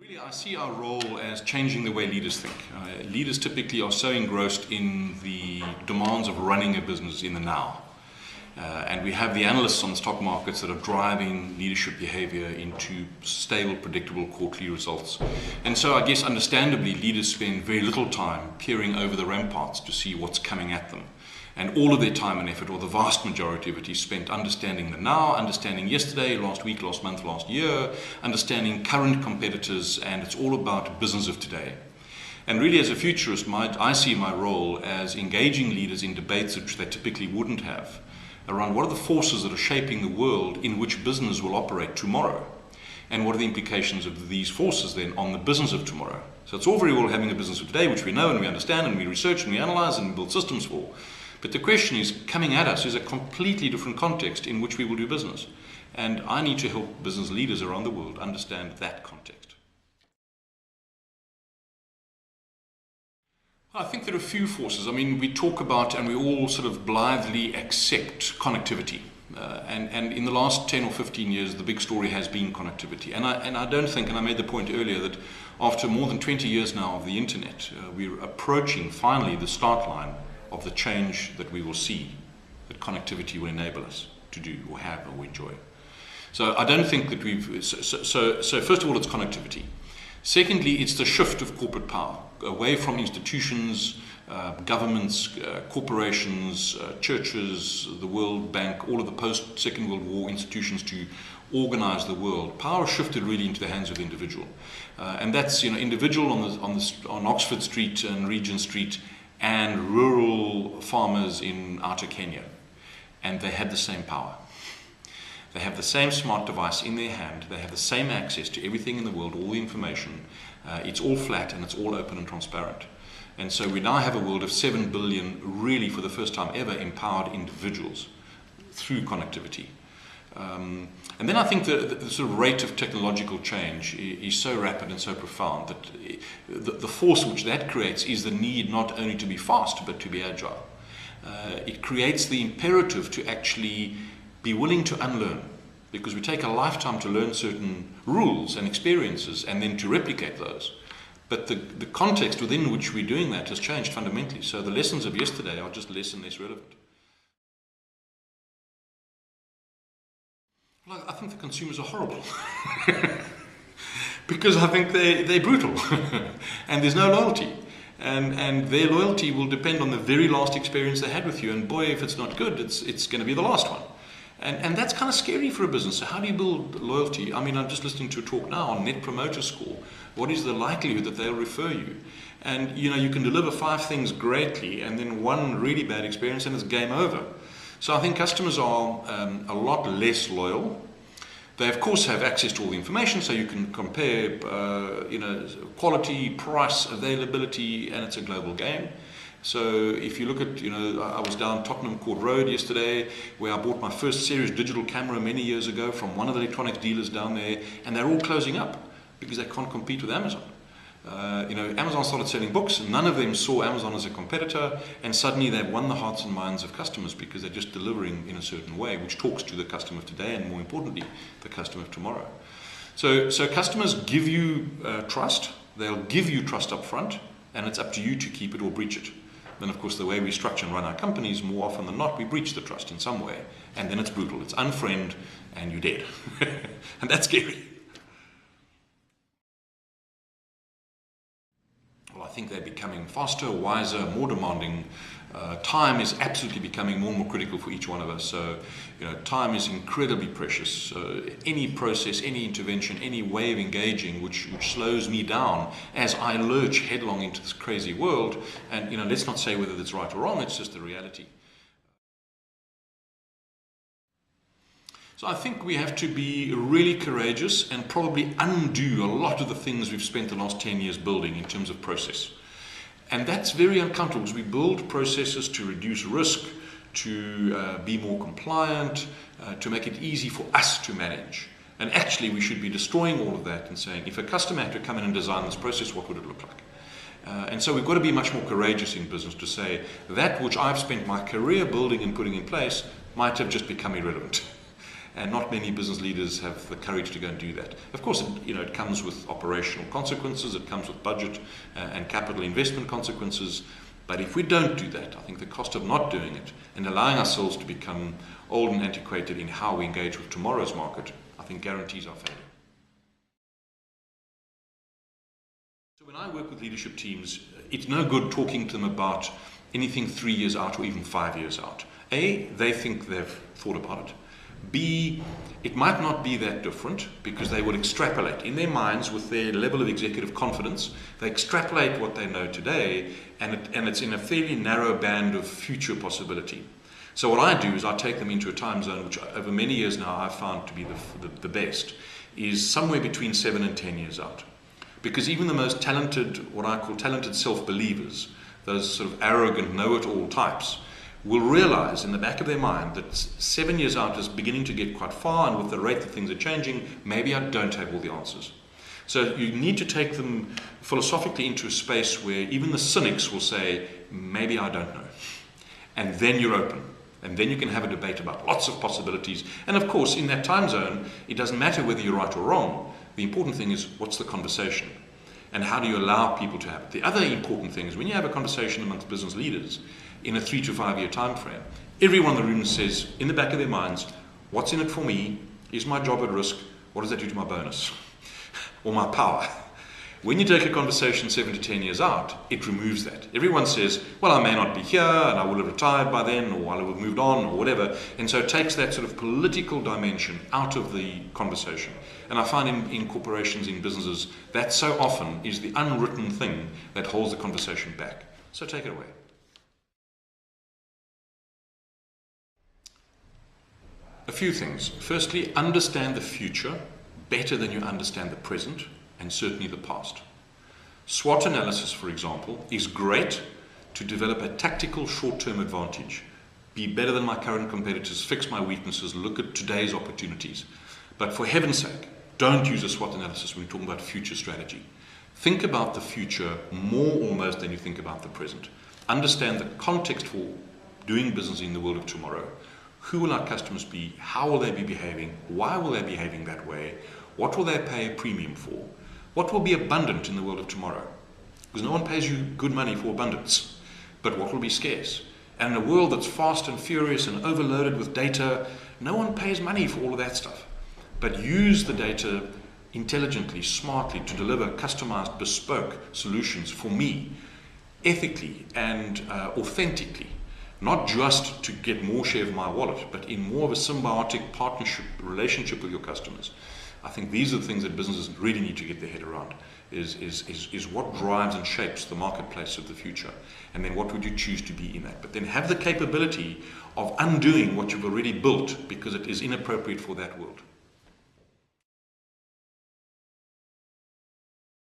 Really, I see our role as changing the way leaders think. Leaders typically are so engrossed in the demands of running a business in the now. And we have the analysts on the stock markets that are driving leadership behavior into stable, predictable quarterly results. And so I guess understandably, leaders spend very little time peering over the ramparts to see what's coming at them. And all of their time and effort, or the vast majority of it, is spent understanding the now, understanding yesterday, last week, last month, last year, understanding current competitors, and it's all about business of today. And really, as a futurist, I see my role as engaging leaders in debates which they typically wouldn't have, around what are the forces that are shaping the world in which business will operate tomorrow, and what are the implications of these forces then on the business of tomorrow. So it's all very well having a business of today, which we know and we understand and we research and we analyze and build systems for. But the question is, coming at us is a completely different context in which we will do business. And I need to help business leaders around the world understand that context. I think there are a few forces. I mean, we talk about and we all sort of blithely accept connectivity. And in the last 10 or 15 years, the big story has been connectivity. And I don't think, and I made the point earlier, that after more than 20 years now of the internet, we're approaching finally the start line of the change that we will see, that connectivity will enable us to do or have or enjoy. So I don't think that so first of all, it's connectivity. Secondly, it's the shift of corporate power away from institutions, governments, corporations, churches, the World Bank, all of the post-Second World War institutions to organize the world. Power shifted really into the hands of the individual. And that's, individual on Oxford Street and Regent Street, and rural farmers in outer Kenya. And they had the same power. They have the same smart device in their hand. They have the same access to everything in the world, all the information. It's all flat and it's all open and transparent. And so we now have a world of 7 billion, really for the first time ever, empowered individuals through connectivity. And then I think the sort of rate of technological change is so rapid and so profound that the force which that creates is the need not only to be fast but to be agile. It creates the imperative to actually be willing to unlearn, because we take a lifetime to learn certain rules and experiences and then to replicate those. But the context within which we're doing that has changed fundamentally. So the lessons of yesterday are just less and less relevant. Well, I think the consumers are horrible because I think they're brutal and there's no loyalty. And their loyalty will depend on the very last experience they had with you. And boy, if it's not good, it's going to be the last one. And that's kind of scary for a business. So how do you build loyalty? I mean, I'm just listening to a talk now on Net Promoter Score. What is the likelihood that they'll refer you? And, you can deliver 5 things greatly and then one really bad experience and it's game over. So I think customers are a lot less loyal. They, of course, have access to all the information, so you can compare, quality, price, availability, and it's a global game. So if you look at, I was down Tottenham Court Road yesterday, where I bought my first serious digital camera many years ago from one of the electronics dealers down there, and they're all closing up because they can't compete with Amazon. Amazon started selling books, and none of them saw Amazon as a competitor, and suddenly they've won the hearts and minds of customers because they're just delivering in a certain way, which talks to the customer of today and, more importantly, the customer of tomorrow. So customers give you trust. They'll give you trust up front, and it's up to you to keep it or breach it. Then, of course, the way we structure and run our companies, more often than not, we breach the trust in some way, and then it's brutal. It's unfriend, and you're dead. And that's scary. Well, I think they're becoming faster, wiser, more demanding. Time is absolutely becoming more and more critical for each one of us. So, time is incredibly precious. So any process, any intervention, any way of engaging which slows me down as I lurch headlong into this crazy world, and let's not say whether it's right or wrong, it's just the reality. So I think we have to be really courageous and probably undo a lot of the things we've spent the last 10 years building in terms of process. And that's very uncomfortable because we build processes to reduce risk, to be more compliant, to make it easy for us to manage. And actually we should be destroying all of that and saying, if a customer had to come in and design this process, what would it look like? And so we've got to be much more courageous in business to say, that which I've spent my career building and putting in place might have just become irrelevant. and not many business leaders have the courage to go and do that. Of course, it comes with operational consequences, it comes with budget and capital investment consequences, but if we don't do that, I think the cost of not doing it and allowing ourselves to become old and antiquated in how we engage with tomorrow's market, I think guarantees our failure. So when I work with leadership teams, it's no good talking to them about anything 3 years out or even 5 years out. A, they think they've thought about it. B, it might not be that different because they would extrapolate in their minds with their level of executive confidence. They extrapolate what they know today, and it's in a fairly narrow band of future possibility. So what I do is I take them into a time zone which over many years now I've found to be the best, is somewhere between 7 and 10 years out. Because even the most talented, what I call talented self-believers, those sort of arrogant know-it-all types, will realize in the back of their mind that 7 years out is beginning to get quite far, and with the rate that things are changing, maybe I don't have all the answers. So you need to take them philosophically into a space where even the cynics will say, maybe I don't know. And then you're open. And then you can have a debate about lots of possibilities. And of course, in that time zone, it doesn't matter whether you're right or wrong. The important thing is, what's the conversation? And how do you allow people to have it? The other important thing is when you have a conversation amongst business leaders in a 3 to 5 year time frame, everyone in the room says, in the back of their minds, what's in it for me? Is my job at risk? What does that do to my bonus? Or my power? When you take a conversation 7 to 10 years out, it removes that. Everyone says, well, I may not be here, and I will have retired by then, or I will have moved on, or whatever. And so it takes that sort of political dimension out of the conversation. And I find in corporations, in businesses, that so often is the unwritten thing that holds the conversation back. So take it away. A few things. Firstly, understand the future better than you understand the present, and certainly the past. SWOT analysis, for example, is great to develop a tactical short-term advantage. Be better than my current competitors, fix my weaknesses, look at today's opportunities. But for heaven's sake, don't use a SWOT analysis when you're talking about future strategy. Think about the future more almost than you think about the present. Understand the context for doing business in the world of tomorrow. Who will our customers be? How will they be behaving? Why will they be behaving that way? What will they pay a premium for? What will be abundant in the world of tomorrow? Because no one pays you good money for abundance, but what will be scarce? And in a world that's fast and furious and overloaded with data, no one pays money for all of that stuff. But use the data intelligently, smartly, to deliver customized, bespoke solutions for me, ethically and authentically. Not just to get more share of my wallet, but in more of a symbiotic partnership relationship with your customers. I think these are the things that businesses really need to get their head around, is what drives and shapes the marketplace of the future. And then what would you choose to be in that? But then have the capability of undoing what you've already built because it is inappropriate for that world.